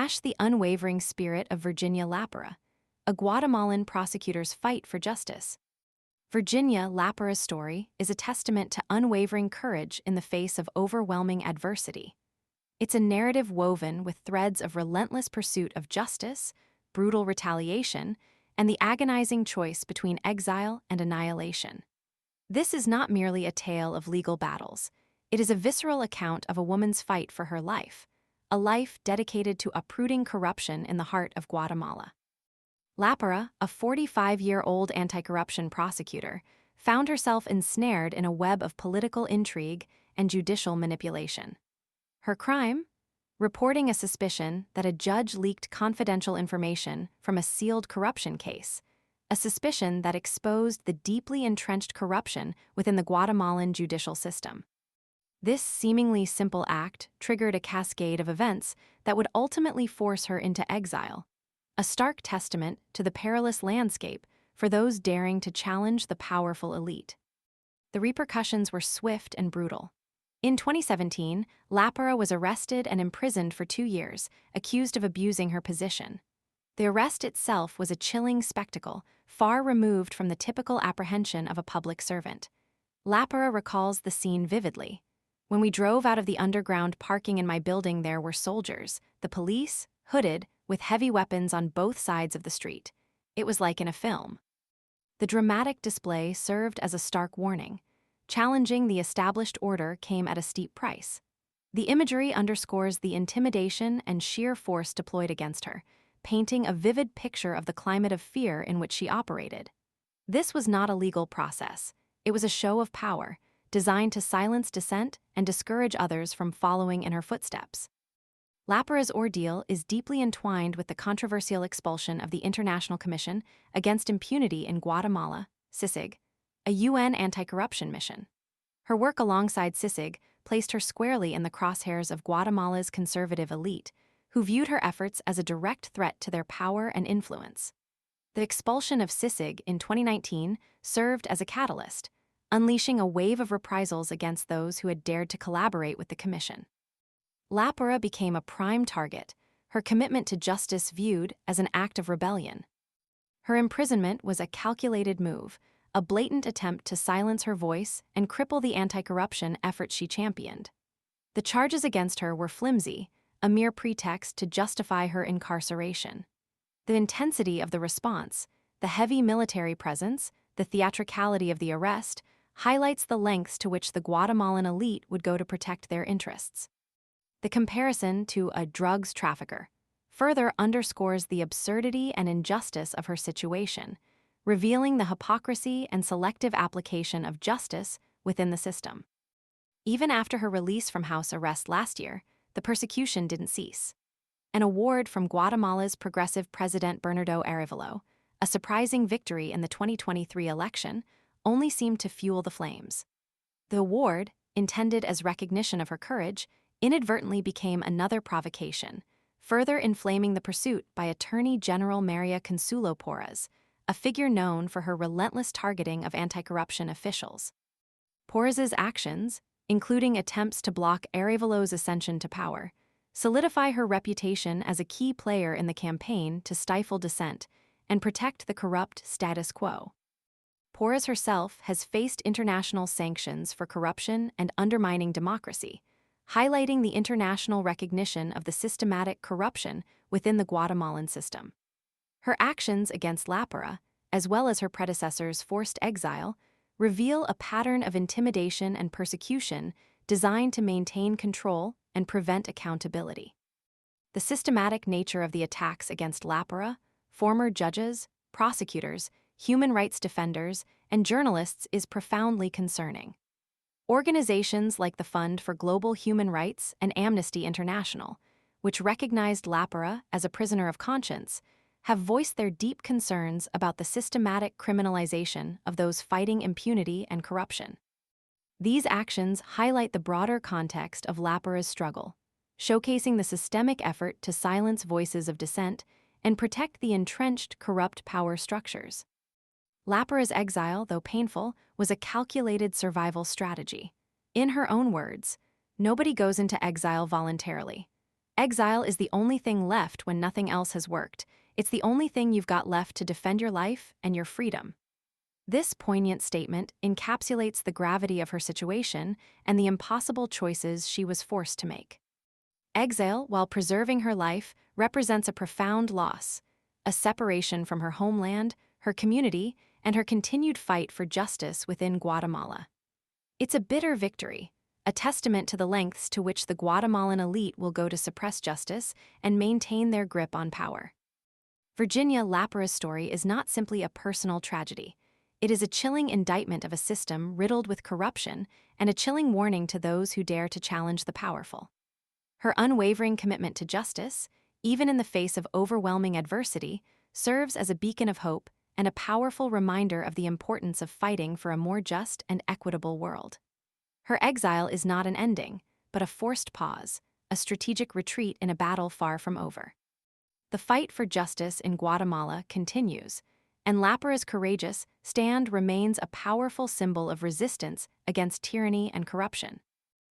the unwavering spirit of Virginia Laparra, a Guatemalan prosecutor's fight for justice. Virginia Laparra's story is a testament to unwavering courage in the face of overwhelming adversity. It's a narrative woven with threads of relentless pursuit of justice, brutal retaliation, and the agonizing choice between exile and annihilation. This is not merely a tale of legal battles. It is a visceral account of a woman's fight for her life, a life dedicated to uprooting corruption in the heart of Guatemala. Laparra, a 45-year-old anti-corruption prosecutor, found herself ensnared in a web of political intrigue and judicial manipulation. Her crime? Reporting a suspicion that a judge leaked confidential information from a sealed corruption case, a suspicion that exposed the deeply entrenched corruption within the Guatemalan judicial system. This seemingly simple act triggered a cascade of events that would ultimately force her into exile, a stark testament to the perilous landscape for those daring to challenge the powerful elite. The repercussions were swift and brutal. In 2017, Laparra was arrested and imprisoned for 2 years, accused of abusing her position. The arrest itself was a chilling spectacle, far removed from the typical apprehension of a public servant. Laparra recalls the scene vividly. When we drove out of the underground parking in my building, there were soldiers, the police, hooded, with heavy weapons on both sides of the street. It was like in a film. The dramatic display served as a stark warning. Challenging the established order came at a steep price. The imagery underscores the intimidation and sheer force deployed against her, painting a vivid picture of the climate of fear in which she operated. This was not a legal process. It was a show of power, designed to silence dissent and discourage others from following in her footsteps. Laparra's ordeal is deeply entwined with the controversial expulsion of the International Commission Against Impunity in Guatemala, CICIG, a UN anti-corruption mission. Her work alongside CICIG placed her squarely in the crosshairs of Guatemala's conservative elite, who viewed her efforts as a direct threat to their power and influence. The expulsion of CICIG in 2019 served as a catalyst, unleashing a wave of reprisals against those who had dared to collaborate with the commission. Laparra became a prime target, her commitment to justice viewed as an act of rebellion. Her imprisonment was a calculated move, a blatant attempt to silence her voice and cripple the anti-corruption efforts she championed. The charges against her were flimsy, a mere pretext to justify her incarceration. The intensity of the response, the heavy military presence, the theatricality of the arrest, highlights the lengths to which the Guatemalan elite would go to protect their interests. The comparison to a drugs trafficker further underscores the absurdity and injustice of her situation, revealing the hypocrisy and selective application of justice within the system. Even after her release from house arrest last year, the persecution didn't cease. An award from Guatemala's progressive President Bernardo Arévalo, a surprising victory in the 2023 election, only seemed to fuel the flames. The award, intended as recognition of her courage, inadvertently became another provocation, further inflaming the pursuit by Attorney General Maria Consuelo Porras, a figure known for her relentless targeting of anti-corruption officials. Porras's actions, including attempts to block Arévalo's ascension to power, solidify her reputation as a key player in the campaign to stifle dissent and protect the corrupt status quo. Porras herself has faced international sanctions for corruption and undermining democracy, highlighting the international recognition of the systematic corruption within the Guatemalan system. Her actions against Laparra, as well as her predecessor's forced exile, reveal a pattern of intimidation and persecution designed to maintain control and prevent accountability. The systematic nature of the attacks against Laparra, former judges, prosecutors, human rights defenders, and journalists is profoundly concerning. Organizations like the Fund for Global Human Rights and Amnesty International, which recognized Laparra as a prisoner of conscience, have voiced their deep concerns about the systematic criminalization of those fighting impunity and corruption. These actions highlight the broader context of Laparra's struggle, showcasing the systemic effort to silence voices of dissent and protect the entrenched corrupt power structures. Laparra's exile, though painful, was a calculated survival strategy. In her own words, "Nobody goes into exile voluntarily. Exile is the only thing left when nothing else has worked. It's the only thing you've got left to defend your life and your freedom. This poignant statement encapsulates the gravity of her situation and the impossible choices she was forced to make. Exile, while preserving her life, represents a profound loss, a separation from her homeland, her community, and her continued fight for justice within Guatemala. It's a bitter victory, a testament to the lengths to which the Guatemalan elite will go to suppress justice and maintain their grip on power. Virginia Laparra's story is not simply a personal tragedy. It is a chilling indictment of a system riddled with corruption and a chilling warning to those who dare to challenge the powerful. Her unwavering commitment to justice, even in the face of overwhelming adversity, serves as a beacon of hope and a powerful reminder of the importance of fighting for a more just and equitable world. Her exile is not an ending, but a forced pause, a strategic retreat in a battle far from over. The fight for justice in Guatemala continues, and Laparra's courageous stand remains a powerful symbol of resistance against tyranny and corruption.